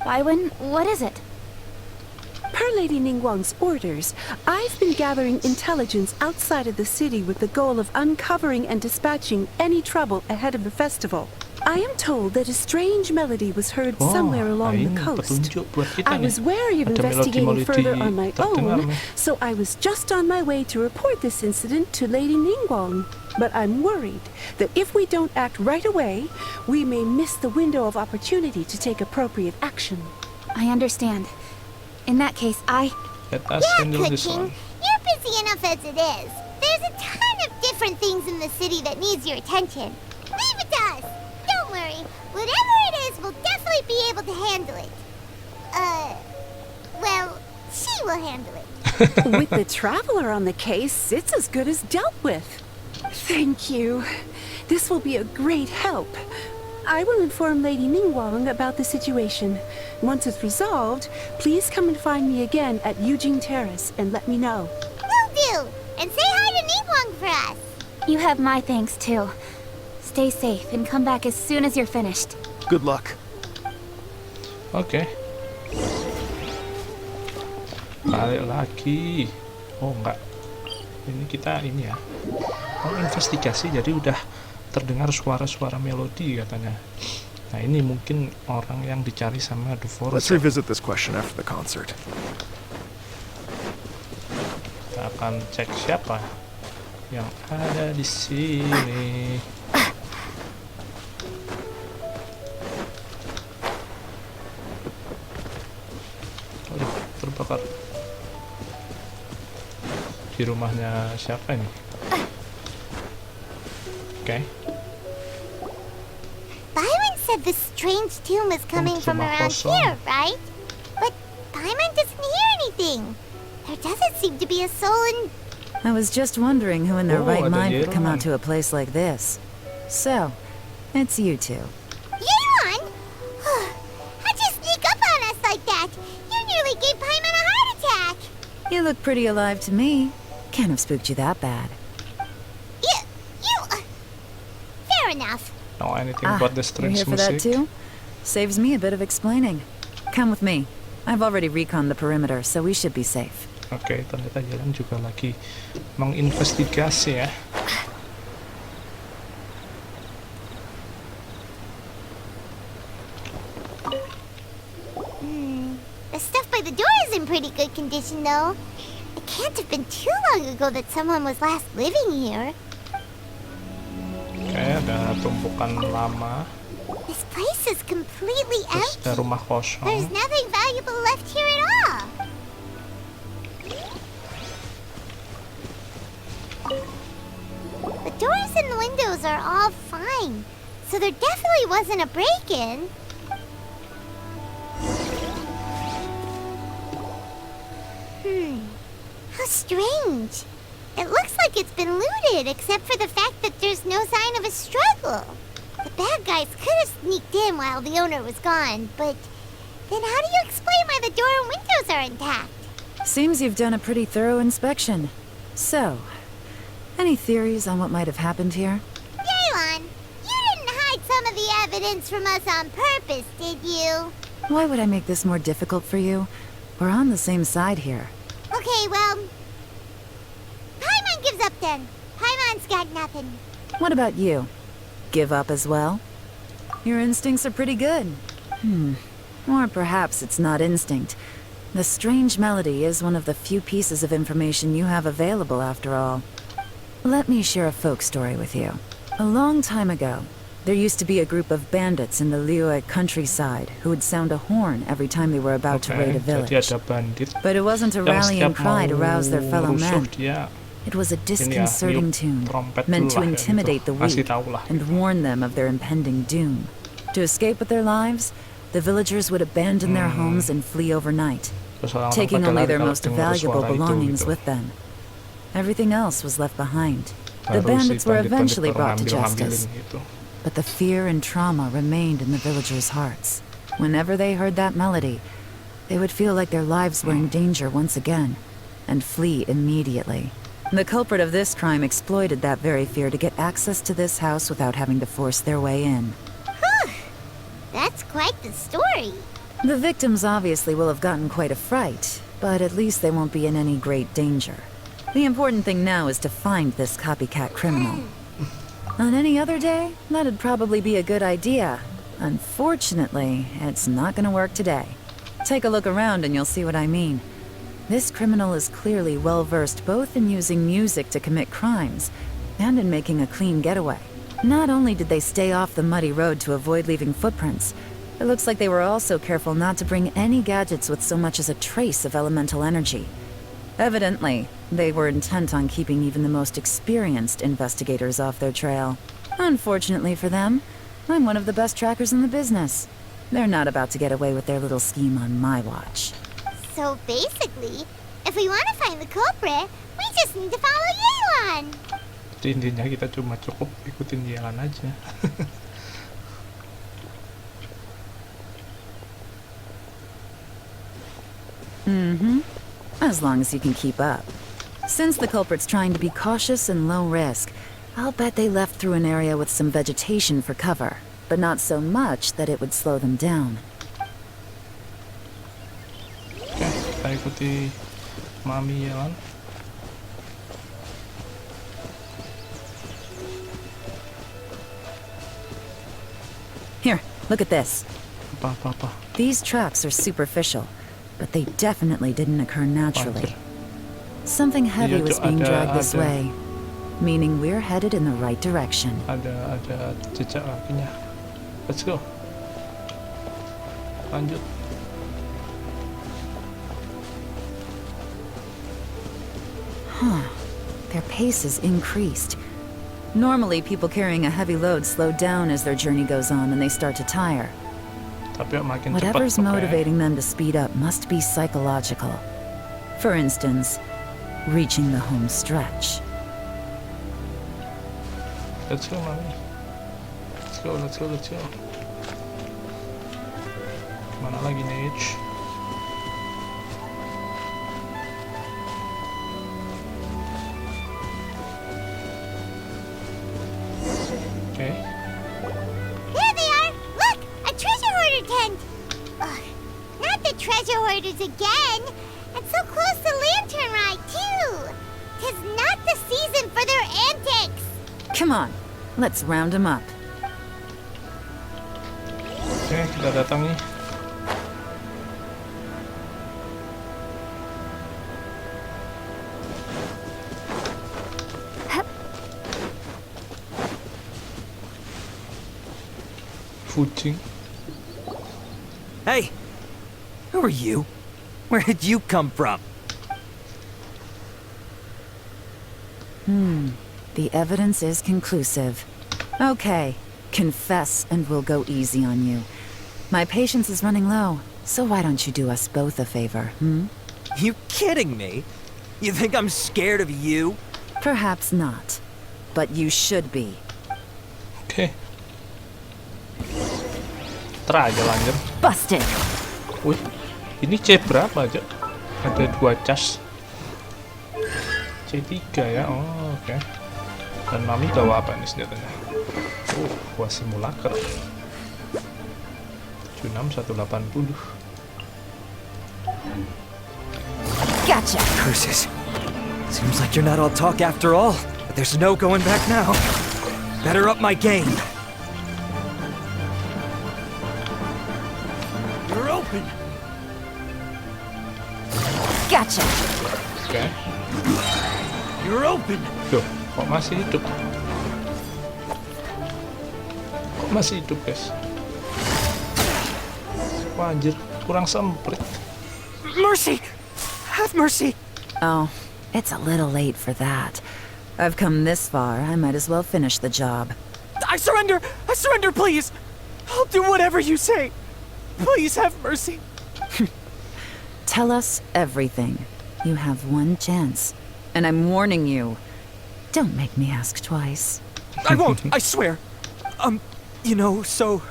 Baiwen, what is it? Per Lady Ningguang's orders, I've been gathering intelligence outside of the city with the goal of uncovering and dispatching any trouble ahead of the festival. I am told that a strange melody was heard Oh, somewhere along ini the coast. petunjuk buat kita I nih. was wary of Ada investigating melodi-melodi further on my terdengar own, nih. so I was just on my way to report this incident to Lady Ningguang. But I'm worried that if we don't act right away, we may miss the window of opportunity to take appropriate action. I understand. In that case, Let us Yeah, handle Good this King. one. You're busy enough as it is. There's a ton of different things in the city that needs your attention. Leave it to us. Don't worry. Whatever it is, we'll definitely be able to handle it. Well, she will handle it. With the traveler on the case, it's as good as dealt with. Thank you. This will be a great help. I will inform Lady Ningguang about the situation. Once it's resolved, please come and find me again at Yujing Terrace and let me know. Will do. And say hi to Ningguang for us. you have my thanks too. Stay safe and come back as soon as you're finished. Good luck. Oke. Balik lagi. Oh enggak. Ini kita ini ya. Oh, investigasi, jadi udah terdengar suara-suara melodi katanya. Nah ini mungkin orang yang dicari sama The Let's Forest. revisit this question after the concert. Kita akan cek siapa yang ada di sini. Aduh, terbakar. Di rumahnya siapa ini? Oke. Byron said the strange tomb is coming from Rumah around kosong. here, right? But Paimon doesn't hear anything. There doesn't seem to be a soul in... I was just wondering who in their Oh, right ada mind would come out Yeron. to a place like this. So, it's you two. Yeron? How'd you sneak up on us like that? You nearly gave Paimon a heart attack. You look pretty alive to me. Can't have spooked you that bad. Fair enough. Know anything about the you're strange here for that music? too? Saves me a bit of explaining. Come with me. I've already reconned the perimeter, so we should be safe. Oke, ternyata Jalan juga lagi menginvestigasi ya. The stuff by the door is in pretty good condition, though. It can't have been too long ago that someone was last living here. Oke, ada tumpukan lama, This place is completely terus ada empty. rumah kosong. There's nothing valuable left here at all. The doors and the windows are all fine, so there definitely wasn't a break-in. How strange. It looks like it's been looted, except for the fact that there's no sign of a struggle. The bad guys could have sneaked in while the owner was gone, but then how do you explain why the door and windows are intact? Seems you've done a pretty thorough inspection. So, any theories on what might have happened here? Yelan, you didn't hide some of the evidence from us on purpose, did you? Why would I make this more difficult for you? We're on the same side here. Okay, well... Paimon gives up then. Paimon's got nothing. What about you? Give up as well? Your instincts are pretty good. Or perhaps it's not instinct. The strange melody is one of the few pieces of information you have available after all. Let me share a folk story with you. A long time ago, there used to be a group of bandits in the Liyue countryside who would sound a horn every time they were about to raid a Oke, village. jadi ada bandit But it wasn't a yang rallying setiap cry to mau rouse their fellow rusuh men. dia It was a ini ya, disconcerting niup tune, trompet meant dulu to lah ya, intimidate gitu. the Kasih weak tahu lah and gitu. warn them of their impending doom. To escape with their lives, the villagers would abandon their homes and flee overnight, Terus orang-orang taking pada only lari their kalau most dengar valuable suara itu, belongings gitu. with them. Everything else was left behind. The Baru si bandits were bandit-bandit eventually baru brought to ngambil-ngambilin justice, gitu. but the fear and trauma remained in the villagers' hearts. Whenever they heard that melody, they would feel like their lives were in danger once again, and flee immediately. The culprit of this crime exploited that very fear to get access to this house without having to force their way in. That's quite the story. The victims obviously will have gotten quite a fright, but at least they won't be in any great danger. The important thing now is to find this copycat criminal. On any other day, that'd probably be a good idea. Unfortunately, it's not gonna work today. Take a look around and you'll see what I mean. This criminal is clearly well-versed both in using music to commit crimes and in making a clean getaway. Not only did they stay off the muddy road to avoid leaving footprints, it looks like they were also careful not to bring any gadgets with so much as a trace of elemental energy. Evidently, they were intent on keeping even the most experienced investigators off their trail. Unfortunately for them, I'm one of the best trackers in the business. They're not about to get away with their little scheme on my watch. So basically, if we want to find the culprit, we just need to follow Yelan. Jadi intinya kita cuma cukup ikutin jalan aja. As long as you can keep up. Since the culprit's trying to be cautious and low risk, I'll bet they left through an area with some vegetation for cover, but not so much that it would slow them down. Oke, kita ikuti Mami Yelan. Here, look at this. Apa. These tracks are superficial, but they definitely didn't occur naturally. Something heavy was being dragged this way, meaning we're headed in the right direction. Ada jejak kakinya. Let's go. Lanjut. Their pace is increased. Normally, people carrying a heavy load slow down as their journey goes on and they start to tire. Tapi makin Whatever's cepat, motivating them to speed up must be psychological. For instance, reaching the home stretch. Let's go, Mami. Let's go. Mana lagi nih, H? Oke. There they are! Look! A treasure hoarder tent! Ugh, not the treasure hoarders again! And so close to Lantern Ride, too! 'Tis not the season for their antics! Come on, let's round them up. Oke, kita datangi. Fujing. Hey! Who are you? Where did you come from? The evidence is conclusive. Okay, confess and we'll go easy on you. My patience is running low, so why don't you do us both a favor, You kidding me? You think I'm scared of you? Perhaps not, but you should be. Oke. Aja lanjut. Busted! Wih, ini C berapa aja? Ada 2 cas. C3 ya, oh oke. Dan Mami bawa apa nih senjatanya? Buah simulator. 76180. Gotcha! Curses. Seems like you're not all talk after all, but there's no going back now. Better up my game. You're open! Gotcha! Oke. You're open! Duh, kok masih hidup? Guys? Wah, anjir, kurang semprit. Mercy! Have mercy! Oh, it's a little late for that. I've come this far, I might as well finish the job. I surrender! Please! I'll do whatever you say! Please have mercy! Tell us everything. You have one chance. And I'm warning you. Don't make me ask twice. I won't, I swear. So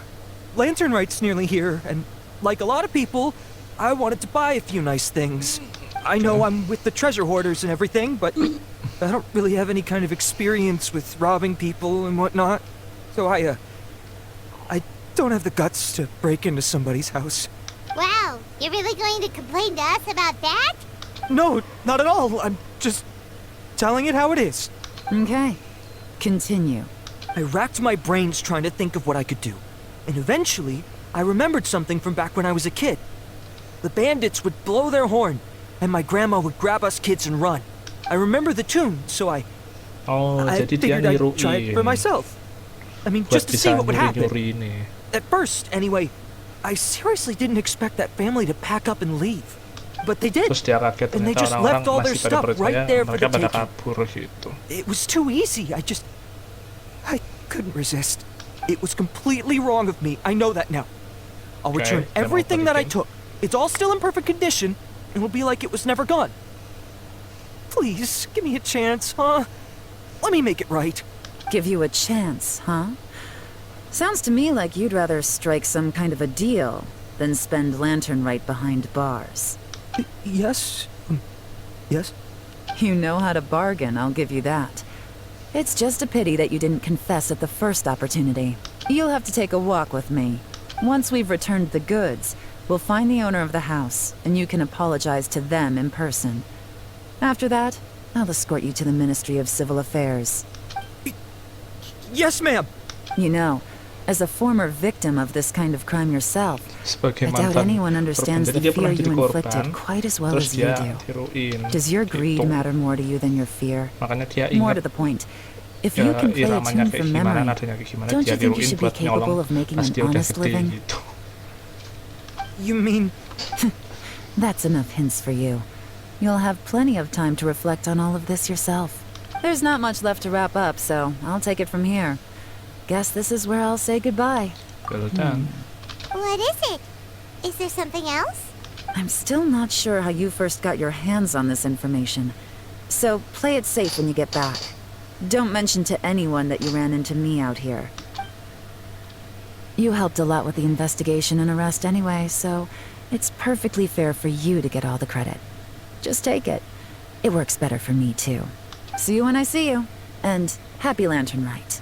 Lantern Right's nearly here, and like a lot of people, I wanted to buy a few nice things. I know I'm with the treasure hoarders and everything, but I don't really have any kind of experience with robbing people and whatnot. So I don't have the guts to break into somebody's house. Wow, you're really going to complain to us about that? No, not at all. I'm just telling it how it is. Okay. Continue. I racked my brains trying to think of what I could do. And eventually, I remembered something from back when I was a kid. The bandits would blow their horn, and my grandma would grab us kids and run. I remember the tune, so I jadi dia figured I'd try it for niruin myself. I mean, buat just to bisa see what would happen. nyuri nih. At first, anyway, I seriously didn't expect that family to pack up and leave. But they did. Terus dia kaget And they ternyata just orang-orang left all their masih pada stuff percaya right there for mereka the pada taking. kabur gitu. It was too easy. I couldn't resist. It was completely wrong of me. I know that now. I'll return Okay, everything that I balikin. took. It's all still in perfect condition, and it'll be like it was never gone. Please, give me a chance, huh? Let me make it right. Give you a chance, huh? Sounds to me like you'd rather strike some kind of a deal than spend Lantern right behind bars. Yes? Yes? You know how to bargain, I'll give you that. It's just a pity that you didn't confess at the first opportunity. You'll have to take a walk with me. Once we've returned the goods, we'll find the owner of the house, and you can apologize to them in person. After that, I'll escort you to the Ministry of Civil Affairs. Yes, ma'am! You know, as a former victim of this kind of crime yourself, Sebagai I doubt mantan anyone understands korban, the dia fear pernah you jadi inflicted korban, quite as well terus as you dia do. tiruin Does your greed gitu. matter more to you than your fear? Makanya dia More ingat to the point, if ya, you can play a iramanya tune kayak from gimana, memory, nadanya kayak gimana, don't dia you think you tiruin should be buat nyolong capable of making pas an dia udah honest gede living? gitu. You mean... That's enough hints for you. You'll have plenty of time to reflect on all of this yourself. There's not much left to wrap up, so I'll take it from here. Guess this is where I'll say goodbye. Well done. What is it? Is there something else? I'm still not sure how you first got your hands on this information, so play it safe when you get back. Don't mention to anyone that you ran into me out here. You helped a lot with the investigation and arrest anyway, so it's perfectly fair for you to get all the credit. Just take it. It works better for me, too. See you when I see you, and happy Lantern Rite.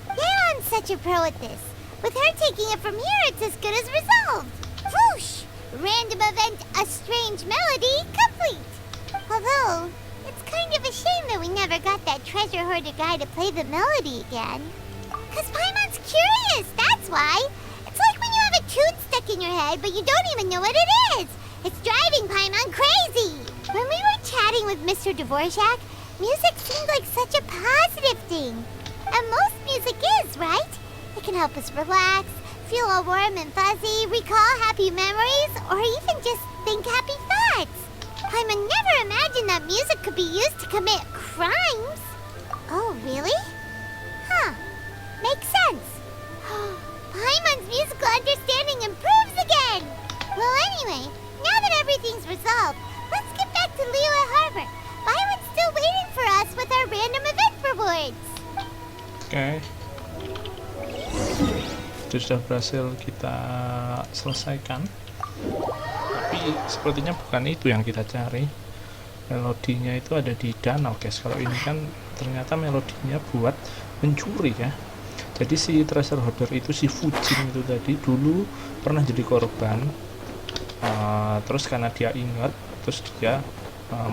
Leon's such a pro at this. With her taking it from here, it's as good as resolved. Whoosh! Random event, a strange melody, complete. Although, it's kind of a shame that we never got that treasure hoarder guy to play the melody again. 'Cause Paimon's curious, that's why. It's like when you have a tune stuck in your head, but you don't even know what it is. It's driving Paimon crazy. When we were chatting with Mr. Dvorak, music seemed like such a positive thing. And most music is, right? It can help us relax, feel all warm and fuzzy, recall happy memories, or even just think happy thoughts. Paimon never imagined that music could be used to commit crimes. Oh, really? Huh. Makes sense. Paimon's musical understanding improves again. Well, anyway, now that everything's resolved, let's get back to Liyue Harbor. Paimon's still waiting for us with our random event rewards. Oke. Itu sudah berhasil kita selesaikan. Tapi sepertinya bukan itu yang kita cari. Melodinya itu ada di danau, guys. Kalau ini kan ternyata melodinya buat mencuri ya. Jadi si treasure hoarder itu, si Fujin itu tadi dulu pernah jadi korban. Terus karena dia ingat, terus dia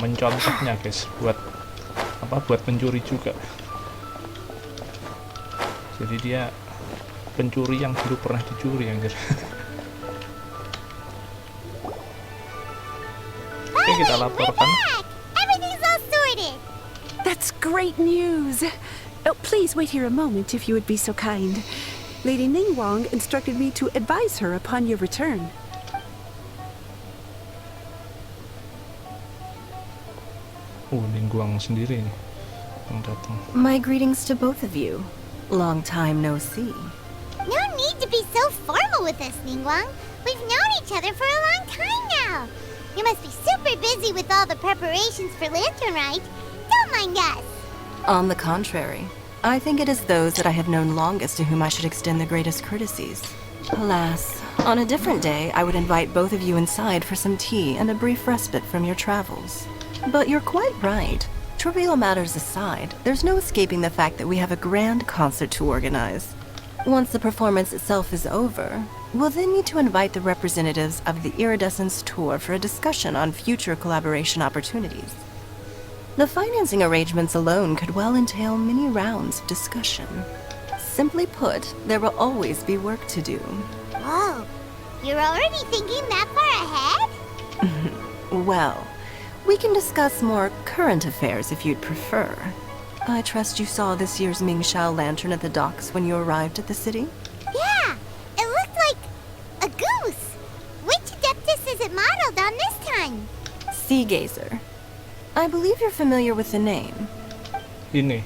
mencontohnya, guys, buat mencuri juga. Jadi dia pencuri yang dulu pernah dicuri, anjir. Oke, kita laporkan. Everything's all sorted. That's great news. Oh, please wait here a moment if you would be so kind. Lady Ningguang instructed me to advise her upon your return. Ningguang sendiri nih yang datang. My greetings to both of you. Long time no see. No need to be so formal with us, Ningguang. We've known each other for a long time now. You must be super busy with all the preparations for Lantern Rite. Don't mind us. On the contrary, I think it is those that I have known longest to whom I should extend the greatest courtesies. Alas, on a different day, I would invite both of you inside for some tea and a brief respite from your travels. But you're quite right. Trivial matters aside, there's no escaping the fact that we have a grand concert to organize. Once the performance itself is over, we'll then need to invite the representatives of the Iridescence Tour for a discussion on future collaboration opportunities. The financing arrangements alone could well entail many rounds of discussion. Simply put, there will always be work to do. Whoa, you're already thinking that far ahead? Well, we can discuss more current affairs if you'd prefer. I trust you saw this year's Mingxiao lantern at the docks when you arrived at the city? Yeah, it looked like a goose. Which Adeptus is it modeled on this time? Sea Gazer. I believe you're familiar with the name. Ini,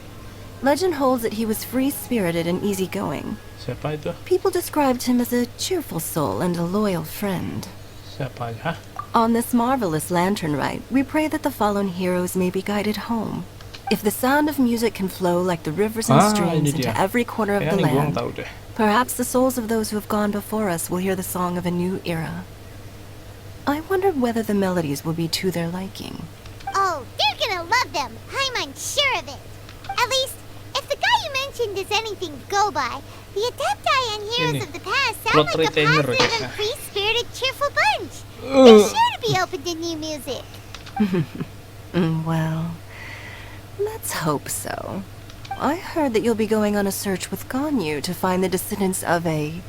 Legend holds that he was free-spirited and easygoing. siapa itu? People described him as a cheerful soul and a loyal friend. Siapa ya? Hah? On this marvelous lantern rite, we pray that the fallen heroes may be guided home. If the sound of music can flow like the rivers and streams ini into dia. every corner of the Kayaknya gue land, tahu deh. perhaps the souls of those who have gone before us will hear the song of a new era. I wondered whether the melodies will be to their liking. Oh, they're gonna love them. I'm sure of it. At least, if the guy you mentioned is anything to go by, the Adepti and heroes Ini, of the past plot sound like a retainer. positive and free-spirited, cheerful bunch. They're sure to be open to new music. Well, let's hope so. I heard that you'll be going on a search with Ganyu to find the descendants of a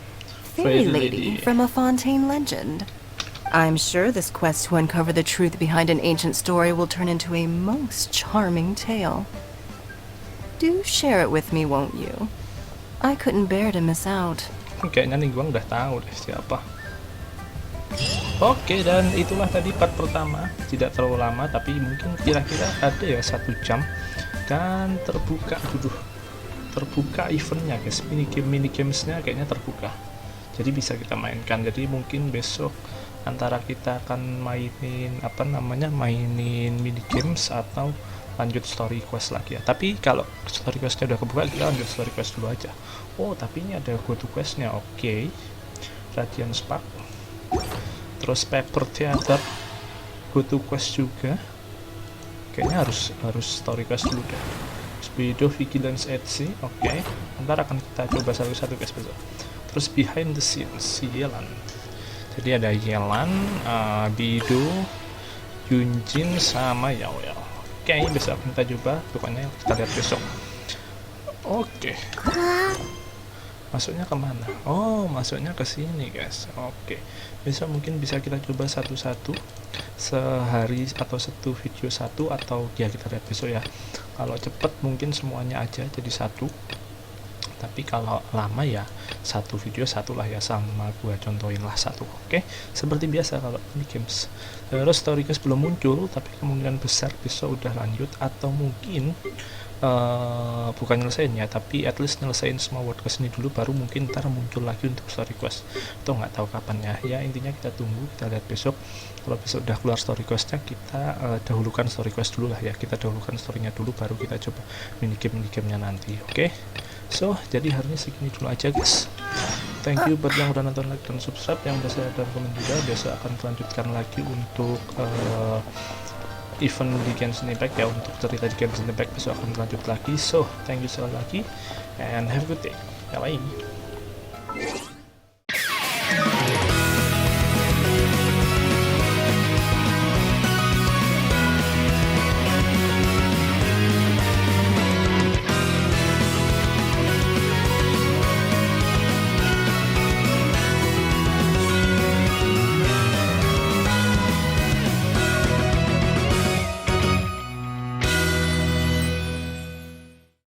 fairy Fairy lady lady. from a Fontaine legend. I'm sure this quest to uncover the truth behind an ancient story will turn into a most charming tale. Do share it with me, won't you? I couldn't bear to miss out. Kayaknya nih gue udah tahu deh siapa. Oke, dan itulah tadi part pertama. Tidak terlalu lama, tapi mungkin kira-kira ada ya 1 jam. Dan terbuka eventnya guys. Minigamesnya kayaknya terbuka. Jadi bisa kita mainkan. Jadi mungkin besok antara kita akan mainin minigames atau lanjut story quest lagi ya. Tapi kalau story questnya udah kebuka, kita lanjut story quest dulu aja. Oh, tapi ini ada go to questnya. Oke. Radiant Spark, terus Paper Theater, go to quest juga. Kayaknya harus story quest dulu deh. Speedo Vigilance at Sea. Oke. Ntar akan kita coba satu-satu guys besok. Terus behind the scenes Yelan. Jadi ada Yelan, Bido, Yunjin sama Yaoyao. Oke, besok akan kita coba. Pokoknya kita lihat besok. Oke. Masuknya kemana? Oh, masuknya ke sini guys. Oke. Besok mungkin bisa kita coba satu-satu. Sehari atau satu video satu, atau ya kita lihat besok ya. Kalau cepet mungkin semuanya aja jadi satu. Tapi kalau lama ya satu video satu lah ya, sama gua contohin lah satu. Oke, seperti biasa kalau ini games. Terus story quest belum muncul, tapi kemungkinan besar besok udah lanjut, atau mungkin bukan nyelesain ya, tapi at least nyelesain semua world quest ini dulu, baru mungkin ntar muncul lagi untuk story quest. Itu nggak tahu kapan ya. Ya intinya kita tunggu, kita lihat besok. Kalau besok udah keluar story questnya, kita dahulukan story quest dulu lah ya. Kita dahulukan storynya dulu, baru kita coba minigamenya nanti. Oke. So, jadi hari ini segini dulu aja guys. Thank you buat yang udah nonton, like, dan subscribe. Yang udah share dan komen juga. Besok akan melanjutkan lagi untuk event di GenshinImpact ya. Untuk cerita di GenshinImpact besok akan lanjut lagi. So, thank you sekali lagi, and have a good day. Bye-bye.